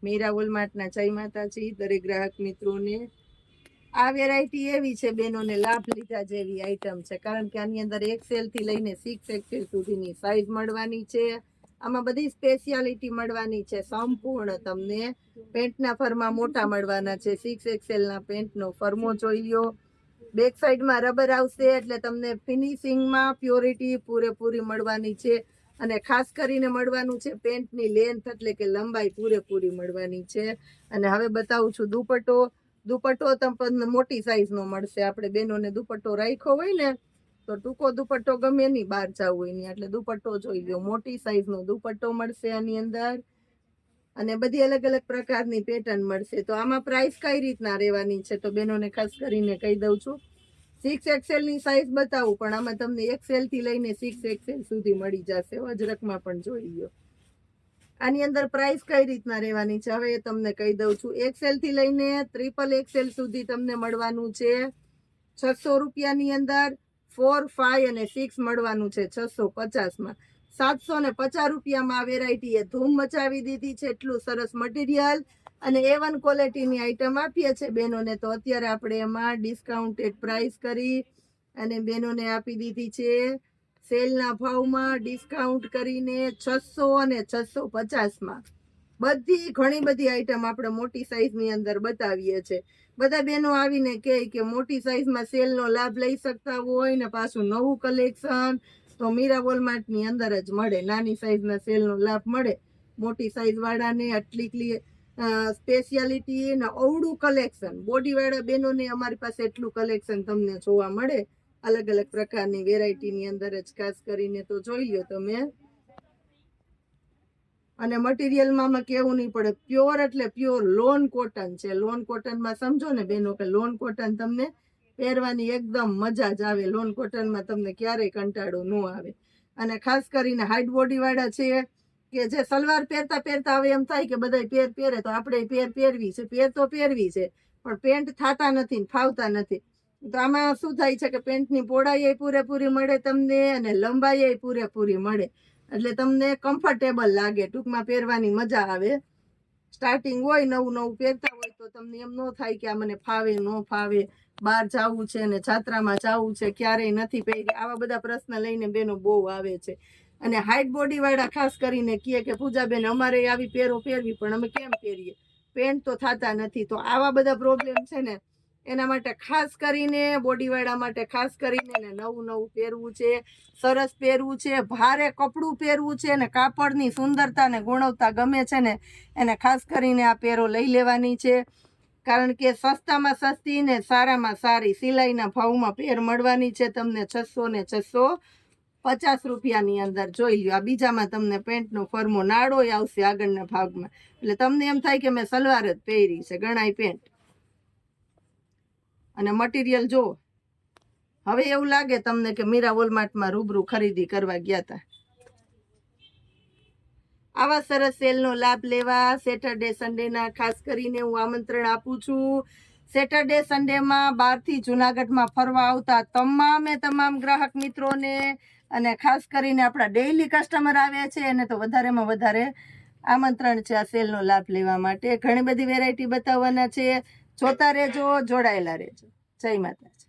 મીરા વોલમાર્ટના જય માતાજી દરેક ગ્રાહક મિત્રોને। આ વેરાયટી એવી છે બેનોને લાભ લીધા જેવી આઈટમ છે, કારણ કે આની અંદર XL થી લઈને 6XL સુધીની સાઈઝ મળવાની છે। આમાં બધી સ્પેશિયાલિટી મળવાની છે સંપૂર્ણ। તમને પેન્ટના ફરમા મોટા મળવાના છે। 6XL ના પેન્ટનો ફરમો જોઈ લ્યો। બેક સાઈડમાં રબર આવશે એટલે તમને ફિનિશિંગમાં પ્યોરિટી પૂરેપૂરી મળવાની છે। અને ખાસ કરીને મળવાનું છે પેન્ટની લેન્થ એટલે કે લંબાઈ પૂરેપૂરી મળવાની છે। અને હવે બતાવું છું દુપટ્ટો। દુપટ્ટો તમને મોટી સાઈઝનો મળશે। આપણે બેનોને દુપટ્ટો રાખ્યો હોય ને તો ટૂંકો દુપટ્ટો ગમે નહીં બહાર જવું હોય નહીં, એટલે દુપટ્ટો જોઈ લો। મોટી સાઈઝનો દુપટ્ટો મળશે આની અંદર, અને બધી અલગ અલગ પ્રકારની પેટર્ન મળશે। તો આમાં પ્રાઇસ કઈ રીતના રહેવાની છે તો બેનોને ખાસ કરીને કહી દઉં છું। 6XL ની સાઈઝ બતાવું, પણ આમાં તમને XL થી લઈને 6XL સુધી મળી જશે। અજરકમાં પણ જોઈ લો। આની અંદર પ્રાઇસ કઈ રીતના રહેવાની છે હવે એ તમને કહી દઉં છું। XL થી લઈને XXXL સુધી તમને મળવાનું છે 600 રૂપિયાની અંદર। 4, 5 અને 6 મળવાનું છે 650માં। 750 રૂપિયામાં આ વેરાયટી એ ધૂમ મચાવી દીધી છે। એટલું સરસ મટીરિયલ અને A1 ક્વોલિટીની આઈટમ આપીએ છે બેનોને, તો અત્યારે આપણે એમાં ડિસ્કાઉન્ટેડ પ્રાઇસ કરી અને બેનોને આપી દીધી છે સેલના ભાવમાં ડિસ્કાઉન્ટ કરીને 600 અને 650માં। બધી ઘણી બધી આઈટમ આપણે મોટી સાઈઝની અંદર બતાવીએ છે। બધા બેનો આવીને કહે કે મોટી સાઈઝમાં સેલનો લાભ લઈ શકતા હોય ને પાછું નવું કલેક્શન તો મીરા વોલમાર્ટની અંદર જ મળે। નાની સાઈઝના સેલનો લાભ મળે મોટી સાઈઝ વાળાને। આટલી સ્પેશિયાલિટી ને અવળું કલેક્શન બોડીવાળા બેનોને અમારી પાસે એટલું કલેક્શન તમને જોવા મળે અલગ અલગ પ્રકારની વેરાયટીની અંદર જ। ખાસ કરીને તો જોઈ લો તમે। અને મટીરિયલમાં કેવું નહીં પડે, પ્યોર એટલે પ્યોર લોન કોટન છે। લોન કોટનમાં સમજો ને બેનો કે લોન કોટન તમને પહેરવાની એકદમ મજા જ આવે। લોન કોટનમાં તમને ક્યારેય કંટાળો ન આવે। અને ખાસ કરીને હાઈટ બોડી વાળા છે કે જે સલવાર પહેરતા પહેરતા હવે એમ થાય કે બધા પહેરે તો આપણે પહેરવી છે, પહેરવી છે પણ પેન્ટ થતા નથી ને ફાવતા નથી। તો આમાં શું થાય છે કે પેન્ટની પહોળાઈ પૂરેપૂરી મળે તમને અને લંબાઈ પૂરેપૂરી મળે, એટલે તમને કમ્ફર્ટેબલ લાગે। ટૂંકમાં પહેરવાની મજા આવે। સ્ટાર્ટિંગ હોય નવું નવું પહેરતા હોય તો તમને એમ ન થાય કે આ મને ફાવે ન ફાવે, બહાર જવું છે ને જાત્રામાં જવું છે ક્યારેય નથી પહેરી, આવા બધા પ્રશ્ન લઈને બેનો બહુ આવે છે। અને હાઈટ બોડી વાળા ખાસ કરીને કહે કે પૂજાબેન અમારે આવી પહેરવી પણ અમે કેમ પહેરીએ, પેન્ટ તો થતા નથી। તો આવા બધા પ્રોબ્લેમ છે ને એના માટે ખાસ કરીને બોડીવાળા માટે ખાસ કરીને નવું નવું પહેરવું છે, સરસ પહેરવું છે, ભારે કપડું પહેરવું છે ને કાપડની સુંદરતા ને ગુણવત્તા ગમે છે ને એને ખાસ કરીને આ પહેરો લઈ લેવાની છે। કારણ કે સસ્તામાં સસ્તી ને સારામાં સારી સિલાઈના ભાવમાં પહેર મળવાની છે તમને 600 ને 650 રૂપિયાની અંદર। જોઈ લો આ બીજામાં તમને પેન્ટનો ફરમો નાળો આવશે આગળના ભાગમાં, એટલે તમને એમ થાય કે મેં સલવાર જ પહેરી છે ગણાય પેન્ટ। અને મટીરિયલ જો હવે એવું લાગે તમને કે મીરા વોલમાર્ટમાં રૂબરૂ ખરીદી કરવા ગયા હતા। આવા સરસ સેલનો લાભ લેવા સેટરડે સન્ડેના ખાસ કરીને હું આમંત્રણ આપું છું। સેટરડે સન્ડેમાં બહારથી જુનાગઢમાં ફરવા આવતા તમામ ગ્રાહક મિત્રોને અને ખાસ કરીને આપણા ડેઈલી કસ્ટમર આવ્યા છે એને તો વધારેમાં વધારે આમંત્રણ છે આ સેલનો લાભ લેવા માટે। ઘણી બધી વેરાયટી બતાવવાના છે, જોતા રહેજો, જોડાયેલા રહેજો। જય માતાજી।